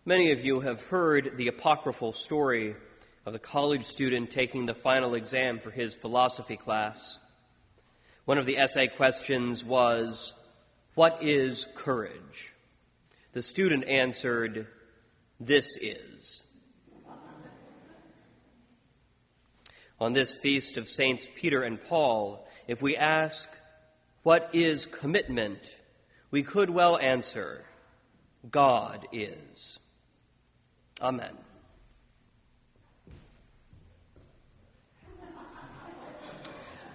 Many of you have heard the apocryphal story of the college student taking the final exam for his philosophy class. One of the essay questions was, "What is courage?" The student answered, "This is." On this feast of Saints Peter and Paul, if we ask, "What is commitment?" we could well answer, "God is." Amen.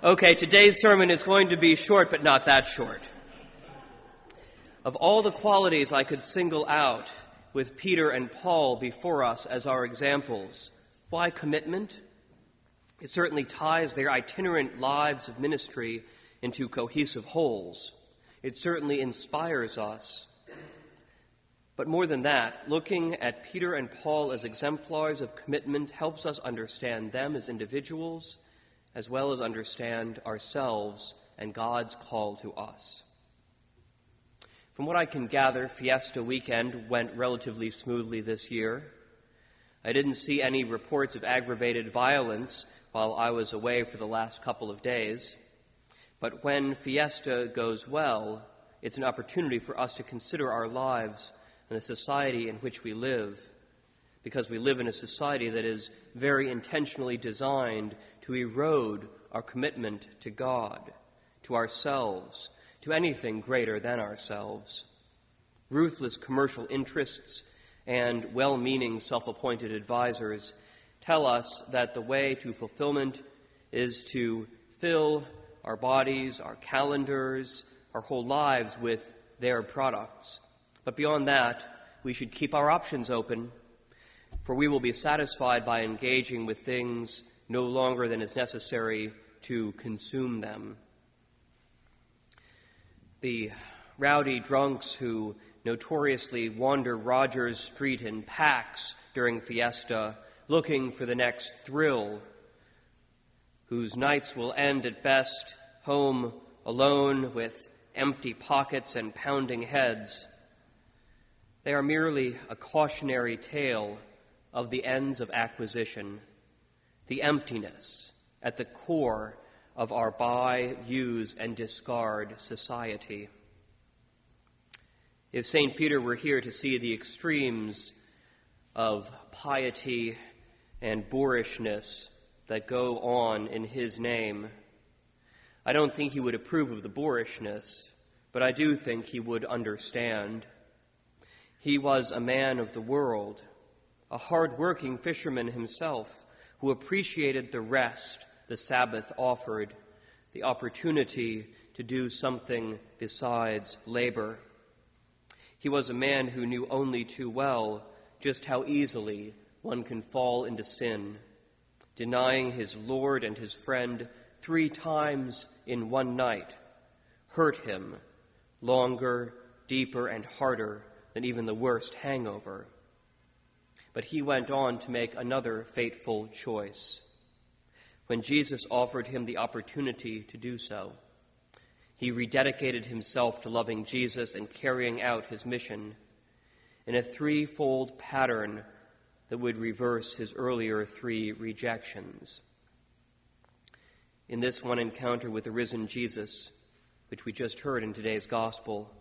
Okay, today's sermon is going to be short, but not that short. Of all the qualities I could single out with Peter and Paul before us as our examples, why commitment? It certainly ties their itinerant lives of ministry into cohesive wholes. It certainly inspires us. But more than that, looking at Peter and Paul as exemplars of commitment helps us understand them as individuals, as well as understand ourselves and God's call to us. From what I can gather, Fiesta weekend went relatively smoothly this year. I didn't see any reports of aggravated violence while I was away for the last couple of days. But when Fiesta goes well, it's an opportunity for us to consider our lives and the society in which we live, because we live in a society that is very intentionally designed to erode our commitment to God, to ourselves, to anything greater than ourselves. Ruthless commercial interests and well-meaning self-appointed advisors tell us that the way to fulfillment is to fill our bodies, our calendars, our whole lives with their products. But beyond that, we should keep our options open, for we will be satisfied by engaging with things no longer than is necessary to consume them. The rowdy drunks who notoriously wander Rogers Street in packs during Fiesta, looking for the next thrill, whose nights will end at best home alone with empty pockets and pounding heads. They are merely a cautionary tale of the ends of acquisition, the emptiness at the core of our buy, use, and discard society. If St. Peter were here to see the extremes of piety and boorishness that go on in his name, I don't think he would approve of the boorishness, but I do think he would understand. He was a man of the world, a hard-working fisherman himself, who appreciated the rest the Sabbath offered, the opportunity to do something besides labor. He was a man who knew only too well just how easily one can fall into sin, denying his Lord and his friend 3 times in one night hurt him longer, deeper, and harder than even the worst hangover. But he went on to make another fateful choice. When Jesus offered him the opportunity to do so, he rededicated himself to loving Jesus and carrying out his mission in a 3-fold pattern that would reverse his earlier 3 rejections. In this one encounter with the risen Jesus, which we just heard in today's gospel,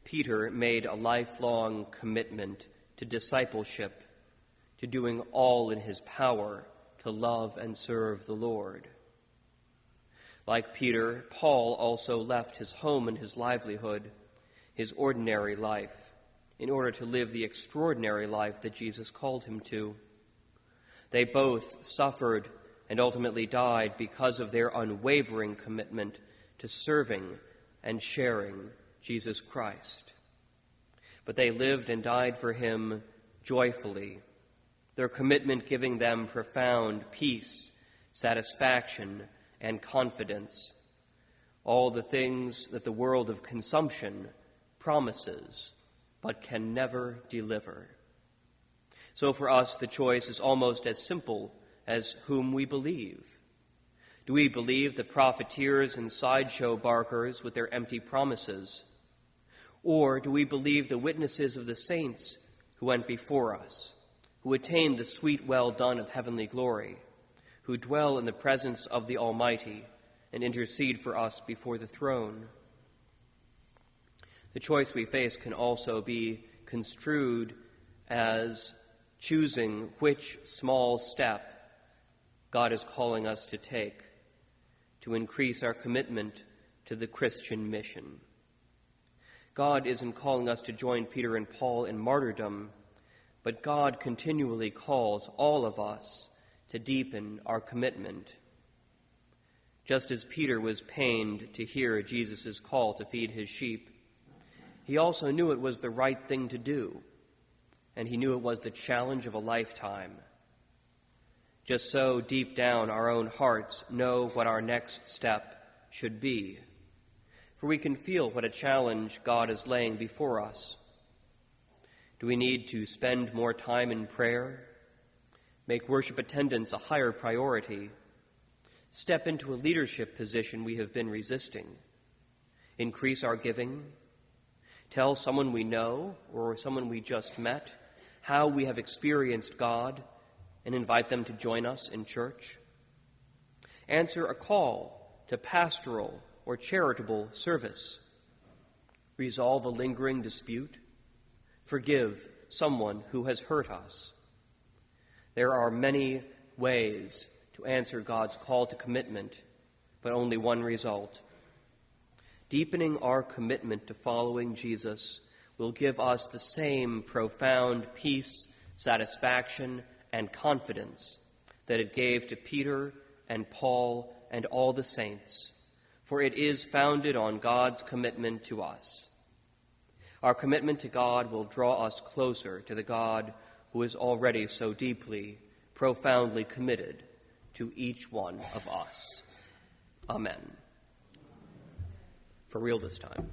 Peter made a lifelong commitment to discipleship, to doing all in his power to love and serve the Lord. Like Peter, Paul also left his home and his livelihood, his ordinary life, in order to live the extraordinary life that Jesus called him to. They both suffered and ultimately died because of their unwavering commitment to serving and sharing Jesus Christ. But they lived and died for him joyfully, their commitment giving them profound peace, satisfaction, and confidence, all the things that the world of consumption promises but can never deliver. So for us, the choice is almost as simple as whom we believe. Do we believe the profiteers and sideshow barkers with their empty promises? Or do we believe the witnesses of the saints who who went before us, who attained the sweet well done of heavenly glory, who dwell in the presence of the Almighty and intercede for us before the throne. The choice we face can also be construed as choosing which small step God is calling us to take to increase our commitment to the Christian mission. God isn't calling us to join Peter and Paul in martyrdom, but God continually calls all of us to deepen our commitment. Just as Peter was pained to hear Jesus' call to feed his sheep, he also knew it was the right thing to do, and he knew it was the challenge of a lifetime. Just so, deep down, our own hearts know what our next step should be, for we can feel what a challenge God is laying before us. Do we need to spend more time in prayer, make worship attendance a higher priority, step into a leadership position we have been resisting, increase our giving, tell someone we know or someone we just met how we have experienced God and invite them to join us in church? Answer a call to pastoral or charitable service. Resolve a lingering dispute. Forgive someone who has hurt us. There are many ways to answer God's call to commitment, but only one result. Deepening our commitment to following Jesus will give us the same profound peace, satisfaction, and confidence that it gave to Peter and Paul and all the saints, for it is founded on God's commitment to us. Our commitment to God will draw us closer to the God who is already so deeply, profoundly committed to each one of us. Amen. For real this time.